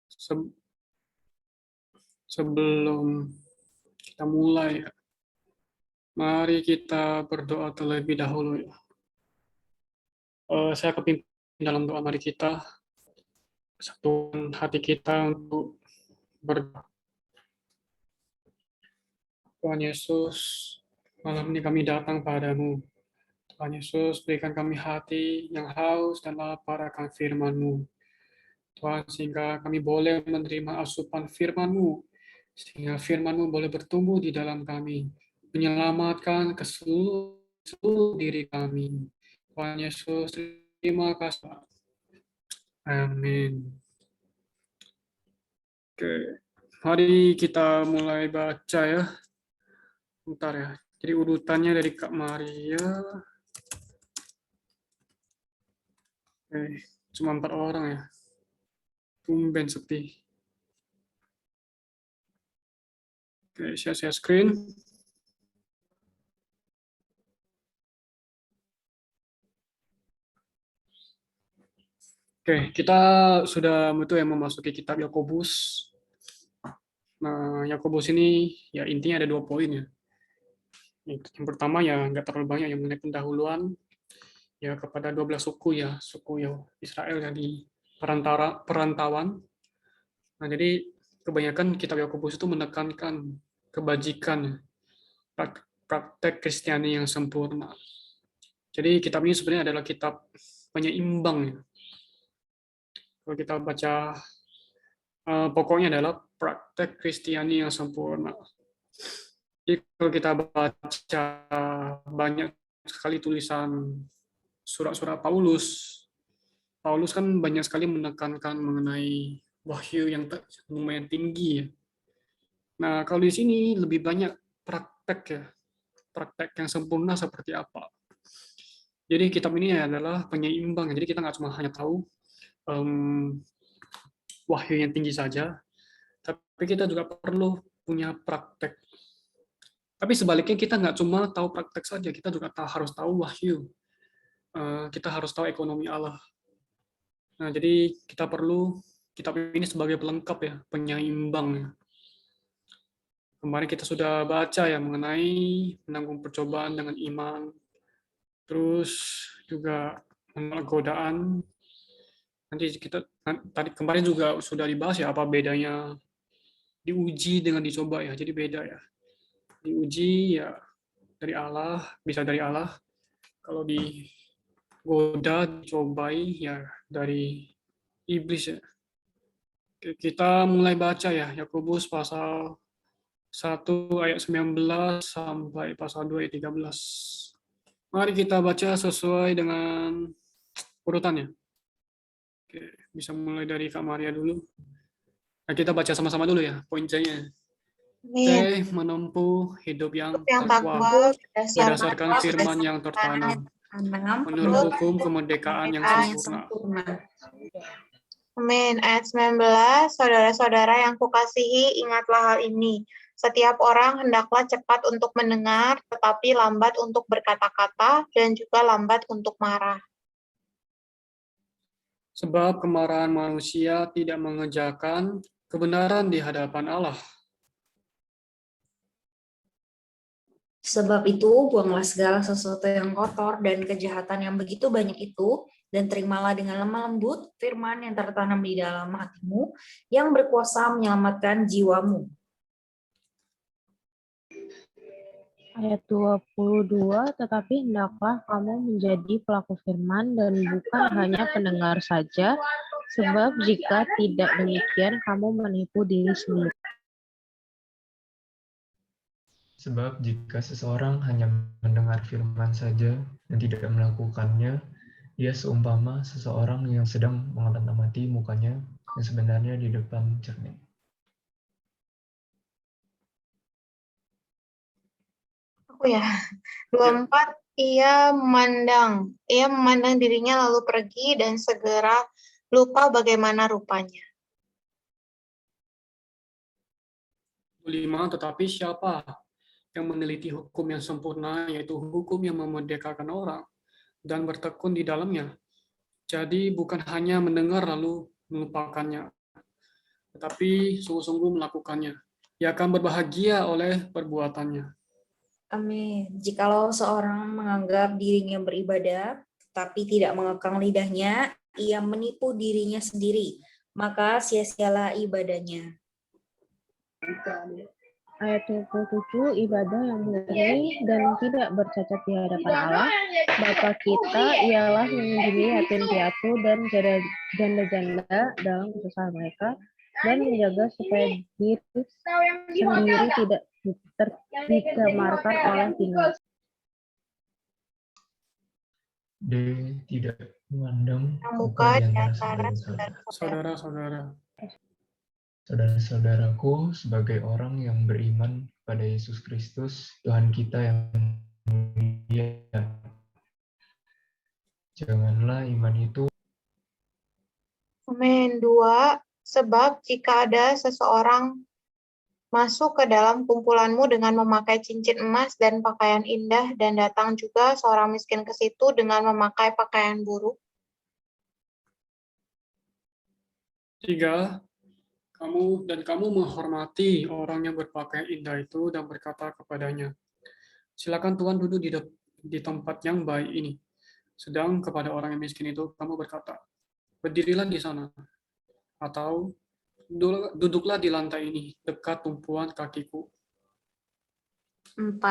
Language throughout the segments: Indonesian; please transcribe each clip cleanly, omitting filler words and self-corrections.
Se- Sebelum kita mulai, mari kita berdoa terlebih dahulu. Saya kepimpin dalam doa, mari kita satukan hati kita untuk berdoa. Tuhan Yesus, malam ini kami datang padamu. Tuhan Yesus, berikan kami hati yang haus dan lapar akan firman-Mu. Tuhan, sehingga kami boleh menerima asupan firman-Mu, sehingga firman-Mu boleh bertumbuh di dalam kami, menyelamatkan ke seluruh diri kami. Tuhan Yesus, terima kasih. Amin. Oke, mari kita mulai baca ya. Bentar ya. Jadi urutannya dari Kak Maria. Cuma 4 orang ya. Tumben sepi. Oke, share screen. Oke, kita sudah memasuki kitab Yakobus. Nah, Yakobus ini ya intinya ada 2 poin ya. Yang pertama ya nggak terlalu banyak yang mengenai pendahuluan ya kepada 12 suku ya, suku ya Israel yang di perantauan. Nah, jadi kebanyakan kitab Yakobus itu menekankan kebajikan, praktek Kristiani yang sempurna. Jadi kitab ini sebenarnya adalah kitab penyeimbang ya. Kalau kita baca pokoknya adalah praktek Kristiani yang sempurna. Jadi kalau kita baca banyak sekali tulisan surat-surat Paulus, Paulus kan banyak sekali menekankan mengenai wahyu yang lumayan tinggi ya. Nah, kalau di sini lebih banyak praktek ya, praktek yang sempurna seperti apa. Jadi kitab ini adalah penyeimbang, jadi kita nggak cuma hanya tahu um, wahyu yang tinggi saja, tapi kita juga perlu punya praktek. Tapi sebaliknya kita nggak cuma tahu praktek saja, kita juga harus tahu wahyu. Kita harus tahu ekonomi Allah. Nah, jadi kita perlu kitab ini sebagai pelengkap ya, penyeimbang ya. Kemarin kita sudah baca ya mengenai menanggung percobaan dengan iman, terus juga menolak godaan. Nanti kita tadi kemarin juga sudah dibahas ya apa bedanya diuji dengan dicoba ya. Jadi beda ya. Diuji ya dari Allah, bisa dari Allah. Kalau digoda, dicobai ya dari iblis ya. Kita mulai baca ya Yakobus pasal 1 ayat 19 sampai pasal 2 ayat 13. Mari kita baca sesuai dengan urutannya. Oke, bisa mulai dari Kak Maria dulu. Nah, kita baca sama-sama dulu ya poin-poinnya. Amin. Menempuh hidup yang Yang takwa takwa berdasarkan firman yang tertanam, menurut hukum kemerdekaan yang sempurna. Amin. Ayat 19, saudara-saudara yang kukasihi, ingatlah hal ini. Setiap orang hendaklah cepat untuk mendengar, tetapi lambat untuk berkata-kata, dan juga lambat untuk marah. Sebab kemarahan manusia tidak mengerjakan kebenaran di hadapan Allah. Sebab itu, buanglah segala sesuatu yang kotor dan kejahatan yang begitu banyak itu, dan terimalah dengan lemah lembut firman yang tertanam di dalam hatimu, yang berkuasa menyelamatkan jiwamu. Ayat 22, tetapi hendaklah kamu menjadi pelaku firman dan bukan hanya pendengar saja, sebab jika tidak demikian kamu menipu diri sendiri. Sebab jika seseorang hanya mendengar firman saja dan tidak melakukannya, ia seumpama seseorang yang sedang mengamati mukanya yang sebenarnya di depan cermin. Aku ya. 24, ia memandang dirinya lalu pergi dan segera lupa bagaimana rupanya. 5, tetapi siapa yang meneliti hukum yang sempurna, yaitu hukum yang memerdekakan orang, dan bertekun di dalamnya. Jadi bukan hanya mendengar lalu melupakannya. tetapi sungguh-sungguh melakukannya. Ia akan berbahagia oleh perbuatannya. Amin. Jikalau seorang menganggap dirinya beribadah, tapi tidak mengekang lidahnya, ia menipu dirinya sendiri, maka sia-sialah ibadahnya. Ayat 27, ibadah yang murni dan tidak bercacat di hadapan Allah, Bapa kita ialah mengunjungi yatim piatu dan janda-janda dalam kesusahan mereka, dan menjaga supaya diri sendiri tidak ditermarkan oleh binasa. D. Tidak memandang Muka muka di di antara antara saudara-saudara. Saudara-saudara, Saudara-saudaraku, sebagai orang yang beriman kepada Yesus Kristus, Tuhan kita yang mulia, janganlah iman itu Amin. 2. Sebab jika ada seseorang masuk ke dalam kumpulanmu dengan memakai cincin emas dan pakaian indah, dan datang juga seorang miskin ke situ dengan memakai pakaian buruk. 3. Kamu menghormati orang yang berpakaian indah itu dan berkata kepadanya, silakan Tuhan duduk di tempat yang baik ini. Sedang kepada orang yang miskin itu kamu berkata, berdirilah di sana, atau duduklah di lantai ini, dekat tumpuan kakiku. 4.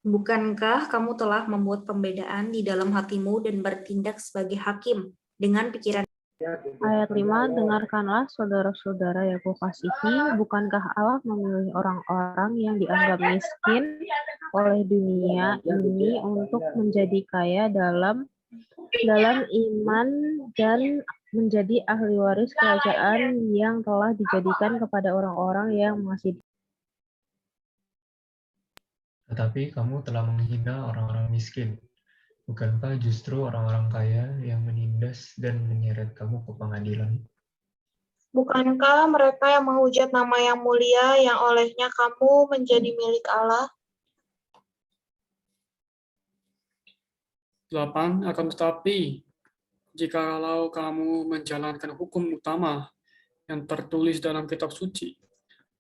Bukankah kamu telah membuat pembedaan di dalam hatimu dan bertindak sebagai hakim dengan pikiran? Ayat 5, dengarkanlah saudara-saudara yang kukasihi, bukankah Allah memilih orang-orang yang dianggap miskin oleh dunia ini untuk menjadi kaya dalam iman dan menjadi ahli waris kerajaan yang telah dijadikan kepada orang-orang yang mengasihi. Tetapi kamu telah menghina orang-orang miskin. Bukankah justru orang-orang kaya yang menindas dan menyeret kamu ke pengadilan? Bukankah mereka yang menghujat nama yang mulia yang olehnya kamu menjadi milik Allah? 8. Akan tetapi, jikalau kamu menjalankan hukum utama yang tertulis dalam kitab suci,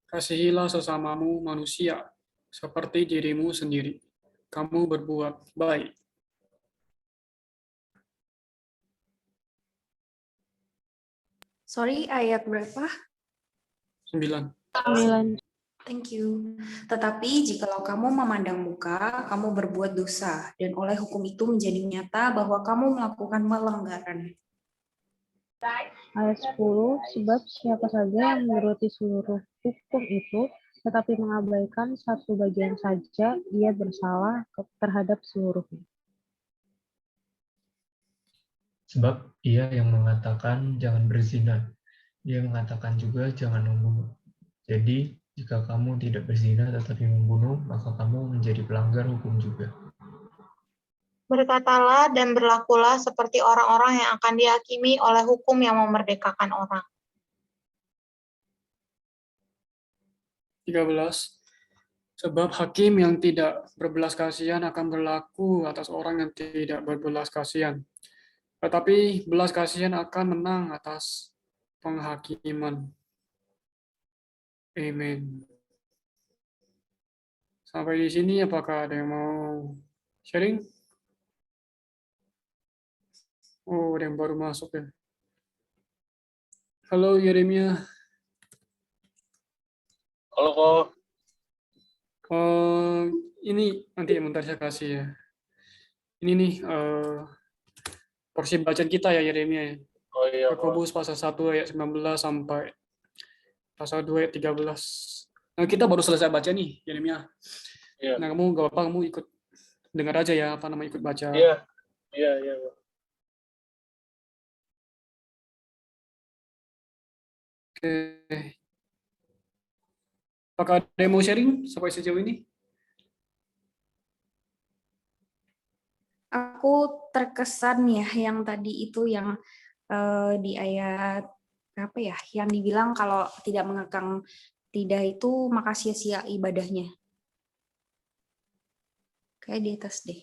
kasihilah sesamamu manusia seperti dirimu sendiri. Kamu berbuat baik. Sorry, ayat berapa? 9. 9. Thank you. Tetapi jikalau kamu memandang muka, kamu berbuat dosa, dan oleh hukum itu menjadi nyata bahwa kamu melakukan pelanggaran. Ayat 10, sebab siapa saja yang menuruti seluruh hukum itu, tetapi mengabaikan satu bagian saja, ia bersalah terhadap seluruhnya. Sebab ia yang mengatakan jangan berzina, ia mengatakan juga jangan membunuh. Jadi, jika kamu tidak berzina tetapi membunuh, maka kamu menjadi pelanggar hukum juga. Berkatalah dan berlakulah seperti orang-orang yang akan dihakimi oleh hukum yang memerdekakan orang. 13. Sebab hakim yang tidak berbelas kasihan akan berlaku atas orang yang tidak berbelas kasihan. Tetapi belas kasihan akan menang atas penghakiman. Amin. Sampai di sini apakah ada yang mau sharing? Oh, ada yang baru masuk ya. Halo Yeremia. Halo kok. Ini nanti bentar saya kasih ya. Ini nih porsi bacaan kita ya Yeremia ya. Oh iya, Kak. Yakobus pasal 1 ayat 19 sampai pasal 2 ayat 13. Nah, kita baru selesai baca nih Yeremia. Iya. Nah, kamu gak apa-apa, kamu ikut dengar aja ya, apa namanya, ikut baca. Iya. Iya, Kak. Oke. Apakah ada yang mau sharing sampai sejauh ini? Aku terkesan ya yang tadi itu yang di ayat apa ya, yang dibilang kalau tidak mengekang lidah itu maka sia-sia ibadahnya. Kayak di atas deh.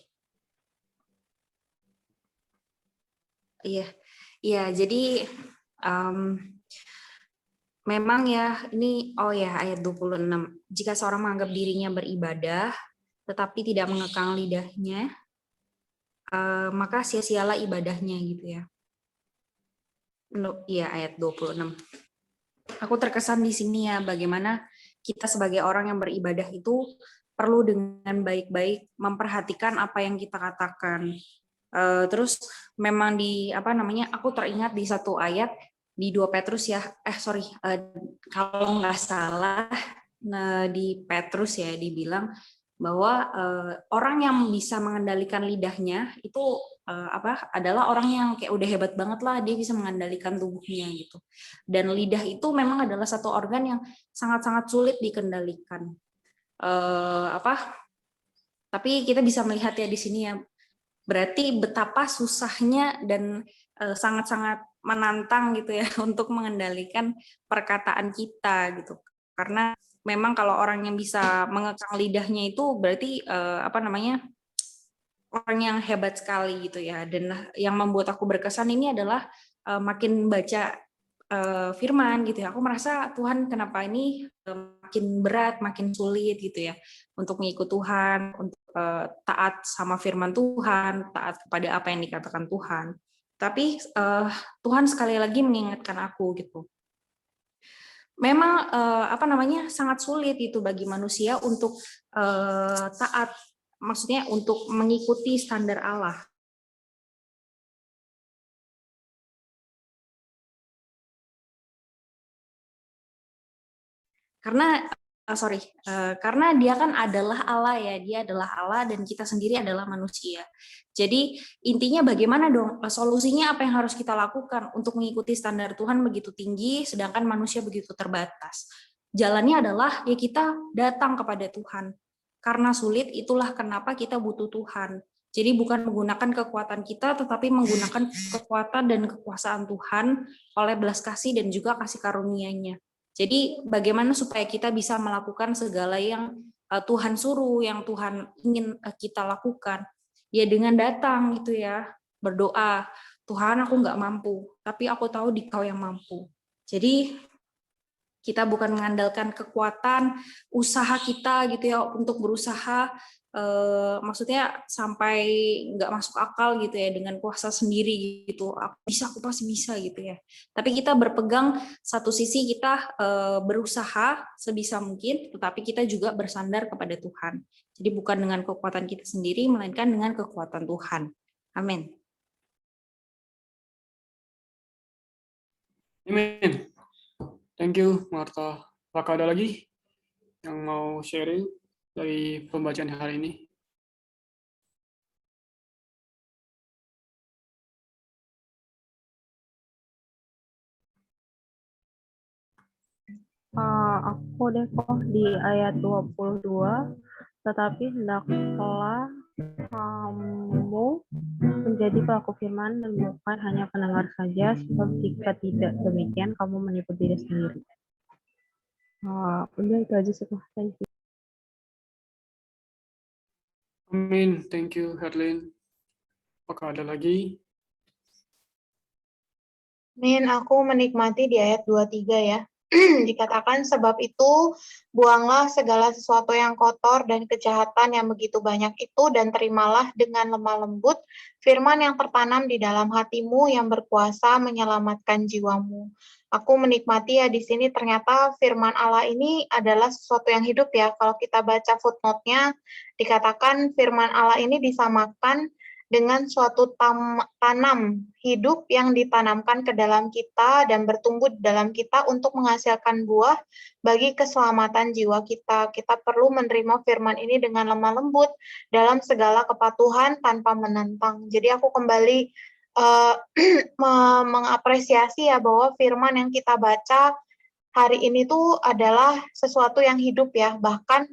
Iya, iya. Jadi Memang ya, ini, ayat 26. Jika seorang menganggap dirinya beribadah, tetapi tidak mengekang lidahnya, maka sia-sialah ibadahnya gitu ya. Iya, ayat 26. Aku terkesan di sini ya, bagaimana kita sebagai orang yang beribadah itu perlu dengan baik-baik memperhatikan apa yang kita katakan. Terus memang aku teringat di satu ayat, di 2 Petrus ya, kalau nggak salah di Petrus ya dibilang bahwa orang yang bisa mengendalikan lidahnya itu adalah orang yang kayak udah hebat banget lah, dia bisa mengendalikan tubuhnya gitu. Dan lidah itu memang adalah satu organ yang sangat-sangat sulit dikendalikan. Tapi kita bisa melihat ya di sini ya, berarti betapa susahnya dan sangat-sangat menantang gitu ya untuk mengendalikan perkataan kita gitu. Karena memang kalau orang yang bisa mengekang lidahnya itu berarti orang yang hebat sekali gitu ya. Dan yang membuat aku berkesan ini adalah makin baca firman gitu ya. Aku merasa Tuhan kenapa ini makin berat, makin sulit gitu ya untuk mengikut Tuhan, untuk taat sama firman Tuhan, taat kepada apa yang dikatakan Tuhan. Tapi Tuhan sekali lagi mengingatkan aku gitu. Memang sangat sulit itu bagi manusia untuk taat, maksudnya untuk mengikuti standar Allah. Karena dia kan adalah Allah ya, dia adalah Allah dan kita sendiri adalah manusia. Jadi intinya bagaimana dong solusinya, apa yang harus kita lakukan untuk mengikuti standar Tuhan begitu tinggi, sedangkan manusia begitu terbatas. Jalannya adalah ya kita datang kepada Tuhan. Karena sulit, itulah kenapa kita butuh Tuhan. Jadi bukan menggunakan kekuatan kita, tetapi menggunakan kekuatan dan kekuasaan Tuhan oleh belas kasih dan juga kasih karunia-Nya. Jadi bagaimana supaya kita bisa melakukan segala yang Tuhan suruh, yang Tuhan ingin kita lakukan. Ya dengan datang gitu ya, berdoa, Tuhan aku nggak mampu, tapi aku tahu Dikau yang mampu. Jadi kita bukan mengandalkan kekuatan, usaha kita gitu ya untuk berusaha, maksudnya sampai nggak masuk akal gitu ya dengan kuasa sendiri gitu. Aku pasti bisa gitu ya. Tapi kita berpegang satu sisi kita berusaha sebisa mungkin, tetapi kita juga bersandar kepada Tuhan. Jadi bukan dengan kekuatan kita sendiri, melainkan dengan kekuatan Tuhan. Amin. Amin. Thank you, Martha. Apakah ada lagi yang mau sharing dari pembacaan hari ini? Aku deh kok di ayat 22, tetapi hendaklah kamu menjadi pelaku firman dan bukan hanya pendengar saja, sebab jika tidak demikian kamu menipu diri sendiri. Udah itu aja sih, thank you. Amin, thank you, Herlin. Apakah ada lagi? Amin, aku menikmati di ayat 23 ya. Dikatakan sebab itu buanglah segala sesuatu yang kotor dan kejahatan yang begitu banyak itu dan terimalah dengan lemah lembut firman yang tertanam di dalam hatimu yang berkuasa menyelamatkan jiwamu. Aku menikmati ya di sini ternyata firman Allah ini adalah sesuatu yang hidup ya. Kalau kita baca footnote-nya dikatakan firman Allah ini disamakan dengan suatu tanam hidup yang ditanamkan ke dalam kita dan bertumbuh di dalam kita untuk menghasilkan buah bagi keselamatan jiwa kita. Kita perlu menerima firman ini dengan lemah lembut dalam segala kepatuhan tanpa menentang. Jadi aku kembali mengapresiasi ya bahwa firman yang kita baca hari ini tuh adalah sesuatu yang hidup ya. Bahkan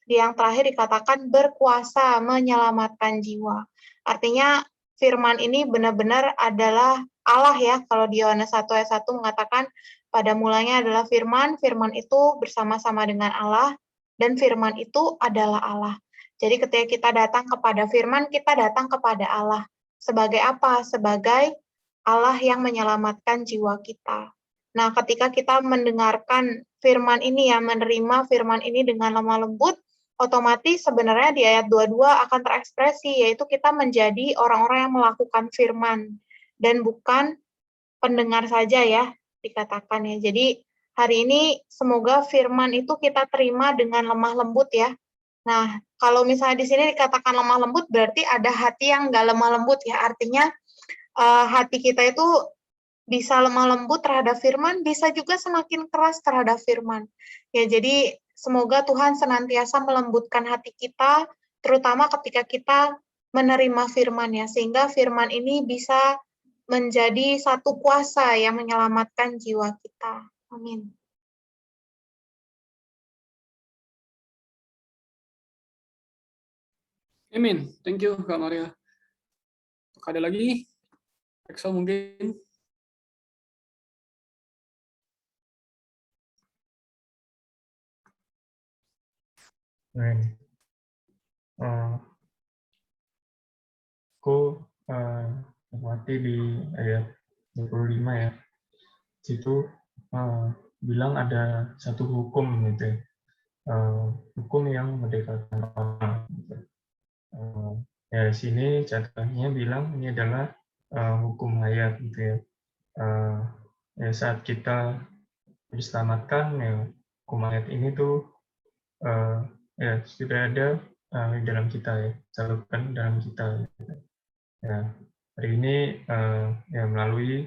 di yang terakhir dikatakan berkuasa menyelamatkan jiwa. Artinya firman ini benar-benar adalah Allah ya. Kalau di Yohanes 1 ayat 1 mengatakan pada mulanya adalah firman, firman itu bersama-sama dengan Allah, dan firman itu adalah Allah. Jadi ketika kita datang kepada firman, kita datang kepada Allah. Sebagai apa? Sebagai Allah yang menyelamatkan jiwa kita. Nah, ketika kita mendengarkan firman ini ya, menerima firman ini dengan lemah lembut, otomatis sebenarnya di ayat 22 akan terekspresi, yaitu kita menjadi orang-orang yang melakukan firman, dan bukan pendengar saja ya, dikatakan ya. Jadi, hari ini semoga firman itu kita terima dengan lemah lembut ya. Nah, kalau misalnya di sini dikatakan lemah lembut, berarti ada hati yang nggak lemah lembut ya. Artinya hati kita itu bisa lemah lembut terhadap firman, bisa juga semakin keras terhadap firman. Ya, jadi semoga Tuhan senantiasa melembutkan hati kita, terutama ketika kita menerima firman ya, sehingga firman ini bisa menjadi satu kuasa yang menyelamatkan jiwa kita. Amin. Amin. Thank you, Kak Maria. Ada lagi? Excel mungkin? Amin. Aku mengerti di ayat 25 ya. Situ bilang ada satu hukum gitu ya. Hukum yang merdekakan orang. Gitu. Ya di sini catatannya bilang ini adalah hukum hayat gitu ya. Ya saat kita diselamatkan ya hukum hayat ini tuh ya sudah ada di dalam kita ya, salurkan dalam kita. Gitu. Ya hari ini ya melalui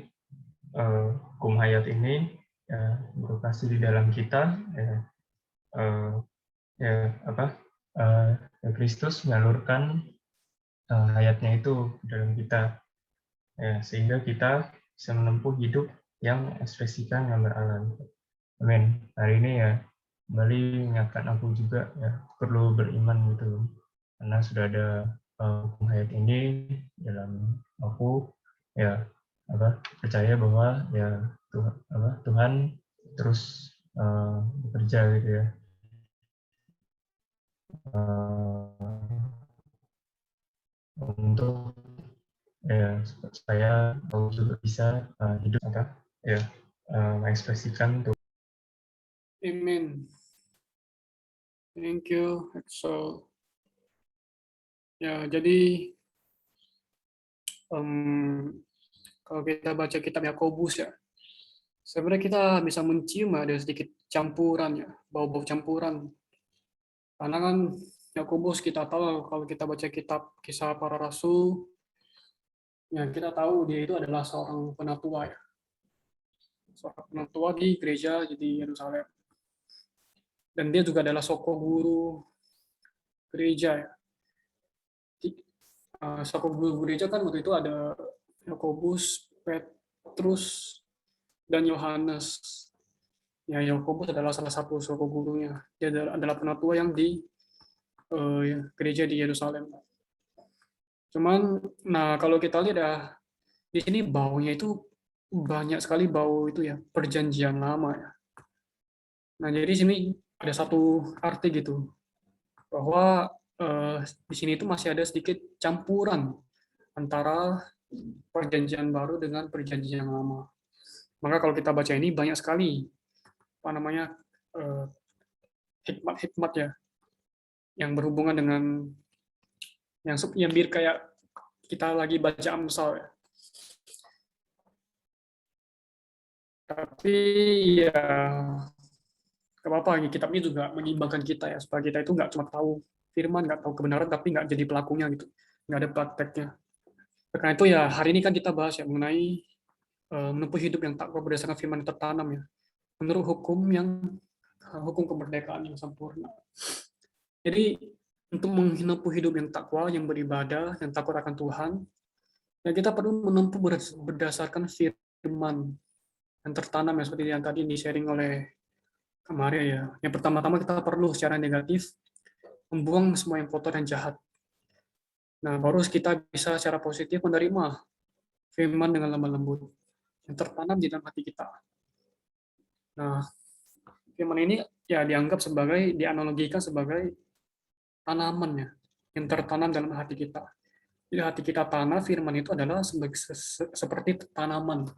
hukum hayat ini ya, beroperasi di dalam kita ya, ya apa ya Kristus menyalurkan hayatnya itu dalam kita ya, sehingga kita bisa menempuh hidup yang ekspresikan gambar Allah. Amin. Hari ini ya kembali mengingatkan aku juga ya perlu beriman gitu karena sudah ada hukum hayat ini dalam aku ya percaya bahwa ya Tuhan terus bekerja gitu ya untuk ya supaya aku juga bisa hidup ya mengekspresikan Tuhan. Amen. Thank you, Excel. Ya, jadi kalau kita baca kitab Yakobus ya, sebenarnya kita bisa mencium ada sedikit campuran ya, bau-bau campuran. Karena kan Yakobus kita tahu kalau kita baca kitab Kisah Para Rasul, ya kita tahu dia itu adalah seorang penatua ya, seorang penatua di gereja di Yerusalem. Dan dia juga adalah soko guru gereja ya. Soko guru gereja kan waktu itu ada Yakobus, Petrus, dan Yohanes. Ya, Yakobus adalah salah satu soko gurunya. Dia adalah penatua yang di gereja di Yerusalem. Cuman, nah kalau kita lihat ya, di sini baunya itu banyak sekali bau itu ya, perjanjian lama ya. Nah, jadi sini ada satu arti gitu, bahwa di sini itu masih ada sedikit campuran antara perjanjian baru dengan perjanjian lama. Maka kalau kita baca ini banyak sekali hikmat-hikmat ya yang berhubungan dengan yang bir kayak kita lagi baca Amsal ya. Tapi ya nggak apa-apa, kitab ini juga mengimbangkan kita ya, supaya kita itu nggak cuma tahu firman, nggak tahu kebenaran, tapi nggak jadi pelakunya gitu, nggak ada prakteknya. Karena itu ya hari ini kan kita bahas ya mengenai menempuh hidup yang takwa berdasarkan firman yang tertanam ya, menurut hukum kemerdekaan yang sempurna. Jadi untuk menempuh hidup yang takwa, yang beribadah, yang takut akan Tuhan, ya kita perlu menempuh berdasarkan firman yang tertanam ya, seperti yang tadi di-sharing oleh kemarin ya. Yang pertama-tama kita perlu secara negatif membuang semua yang kotor dan jahat. Nah, baru kita bisa secara positif menerima firman dengan lemah lembut yang tertanam di dalam hati kita. Nah, firman ini ya dianalogikan sebagai tanaman ya, yang tertanam dalam hati kita. di hati kita tanah, firman itu adalah seperti tanaman.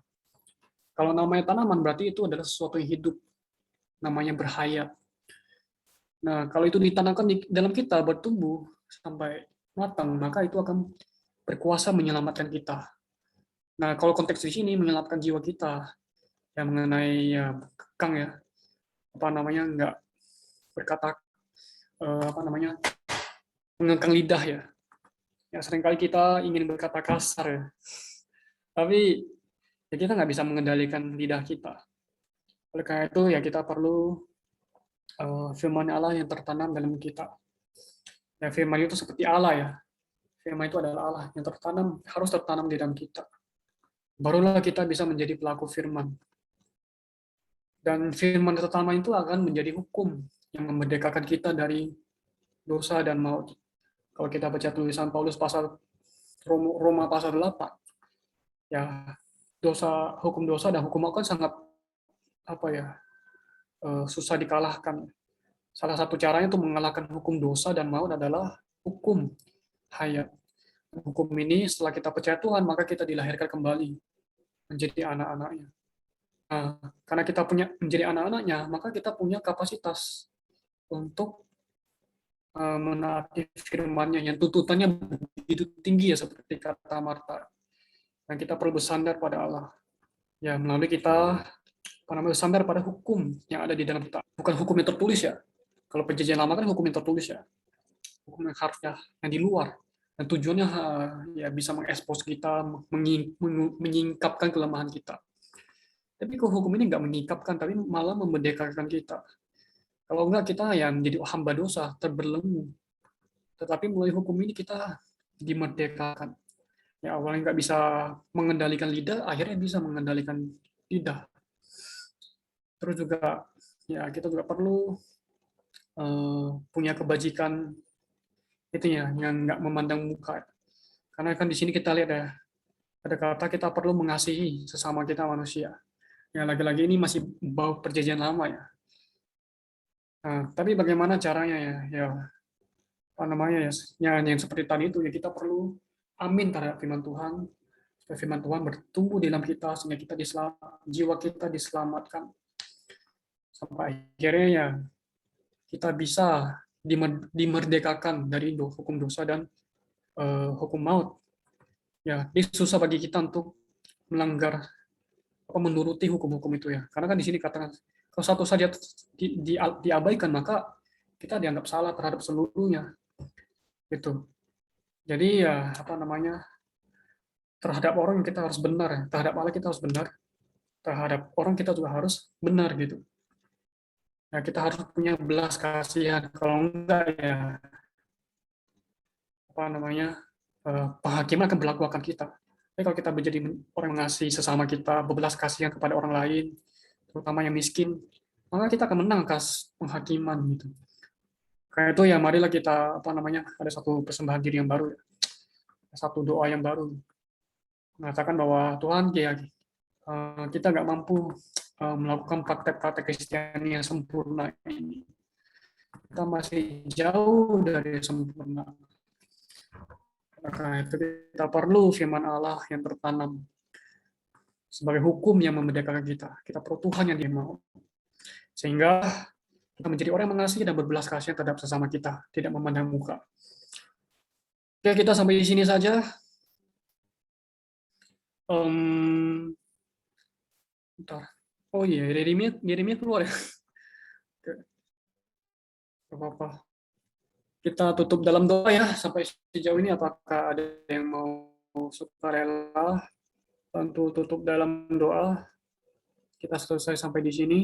Kalau namanya tanaman berarti itu adalah sesuatu yang hidup, namanya berhayat. Nah, kalau itu ditanamkan di dalam kita bertumbuh sampai matang, maka itu akan berkuasa menyelamatkan kita. Nah, kalau konteks di sini menyelamatkan jiwa kita, yang mengenai ya kekang ya, apa namanya nggak berkata apa namanya mengekang lidah ya. Ya seringkali kita ingin berkata kasar ya, tapi ya kita nggak bisa mengendalikan lidah kita. Oleh karena itu ya kita perlu firman Allah yang tertanam dalam kita. Ya firman itu seperti Allah ya. Firman itu adalah Allah yang harus tertanam di dalam kita. Barulah kita bisa menjadi pelaku firman. Dan firman tertanam itu akan menjadi hukum yang memerdekakan kita dari dosa dan maut. Kalau kita baca tulisan Paulus pasal Roma pasal 8, ya hukum dosa dan hukum maut kan sangat apa ya susah dikalahkan. Salah satu caranya untuk mengalahkan hukum dosa dan maut adalah hukum hayat. Hukum ini setelah kita percaya Tuhan, maka kita dilahirkan kembali menjadi anak-anaknya. Nah, karena kita menjadi anak-anaknya, maka kita punya kapasitas untuk menaati firman-Nya yang tuntutannya begitu tinggi ya seperti kata Marta. Dan kita perlu bersandar pada Allah. Ya, melalui kita bersandar pada hukum yang ada di dalam kita. Bukan hukum yang tertulis ya. Kalau perjanjian lama kan hukum yang tertulis ya. Hukum yang harfiah, yang di luar. Dan tujuannya ya bisa mengekspos kita, menyingkapkan kelemahan kita. Tapi kalau hukum ini nggak menyingkapkan, tapi malah memerdekakan kita. Kalau enggak kita ya menjadi hamba dosa, terbelenggu. Tetapi melalui hukum ini kita dimerdekakan. Ya awalnya nggak bisa mengendalikan lidah, akhirnya bisa mengendalikan lidah. Terus juga ya kita juga perlu punya kebajikan itu ya, yang nggak memandang muka. Karena kan di sini kita lihat ya, ada kata kita perlu mengasihi sesama kita manusia. Ya lagi-lagi ini masih bau perjanjian lama ya. Nah, tapi bagaimana caranya ya? Ya apa namanya ya? Yang seperti tadi itu ya kita perlu amin terhadap firman Tuhan. Supaya firman Tuhan bertumbuh di dalam kita sehingga kita jiwa kita diselamatkan. Sampai akhirnya ya kita bisa dimerdekakan dari hukum dosa dan hukum maut. Ya, ini susah bagi kita untuk melanggar apa menuruti hukum-hukum itu ya. Karena kan di sini katakan kalau satu saja diabaikan maka kita dianggap salah terhadap seluruhnya. Gitu. Jadi ya apa namanya? Terhadap orang kita harus benar ya. Terhadap Allah kita harus benar. Terhadap orang kita juga harus benar gitu. Ya, kita harus punya belas kasihan. Kalau enggak ya apa namanya? Penghakiman akan berlaku akan kita. Tapi kalau kita menjadi orang yang mengasihi sesama kita, berbelas kasihan kepada orang lain, terutama yang miskin, maka kita akan menang atas penghakiman gitu. Karena itu ya marilah kita apa namanya ada satu persembahan diri yang baru, satu doa yang baru mengatakan bahwa Tuhan ya kita nggak mampu melakukan praktek-praktek Kristiani yang sempurna ini. Kita masih jauh dari sempurna. Karena itu kita perlu firman Allah yang tertanam sebagai hukum yang memerdekakan kita. Kita perlu Tuhan yang Dia mau. Sehingga kita menjadi orang yang mengasihi dan berbelas kasihan terhadap sesama kita, tidak memandang muka. Oke, kita sampai di sini saja. Bentar. Oh iya, Yeremia keluar ya. Oke, gak apa-apa. Kita tutup dalam doa ya. Sampai sejauh ini apakah ada yang mau sukarela bantu tutup dalam doa? Kita selesai sampai di sini.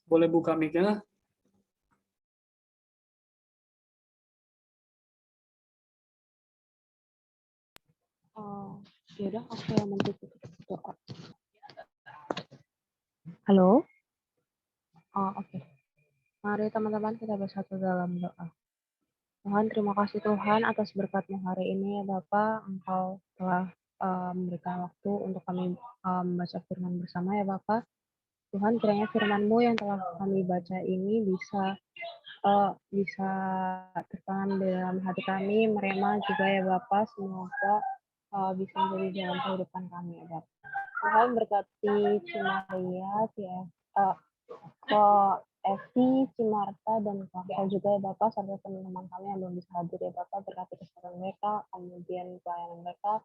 Boleh buka mic-nya. Ya udah, aku yang menutup doa. Halo? Oh, oke. Mari teman-teman kita bersatu dalam doa. Tuhan, terima kasih Tuhan atas berkat-Mu hari ini ya Bapak. Engkau telah memberikan waktu untuk kami membaca firman bersama ya Bapak. Tuhan, kiranya firman-Mu yang telah kami baca ini bisa kalau bisa tertanam di dalam hati kami, merema juga ya Bapak, semoga bisa menjadi dalam kehidupan kami ya Bapak. Tuhan berkati Cimaria, Ko Evi, Cimarta, dan Kakak juga ya Bapak, serta teman-teman kami yang belum bisa hadir ya Bapak, berkati kesehatan mereka, kemudian pelayanan mereka,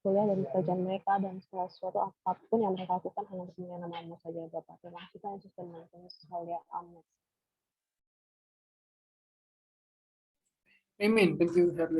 kuliah dan pekerjaan mereka, dan segala sesuatu apapun yang mereka lakukan hanya untuk memuliakan nama-Mu saja ya Bapak. Terima kasih Tuhan Yesus dan Tuhan Yesus. Haleluya. Amin. Amen. Thank you, Herli.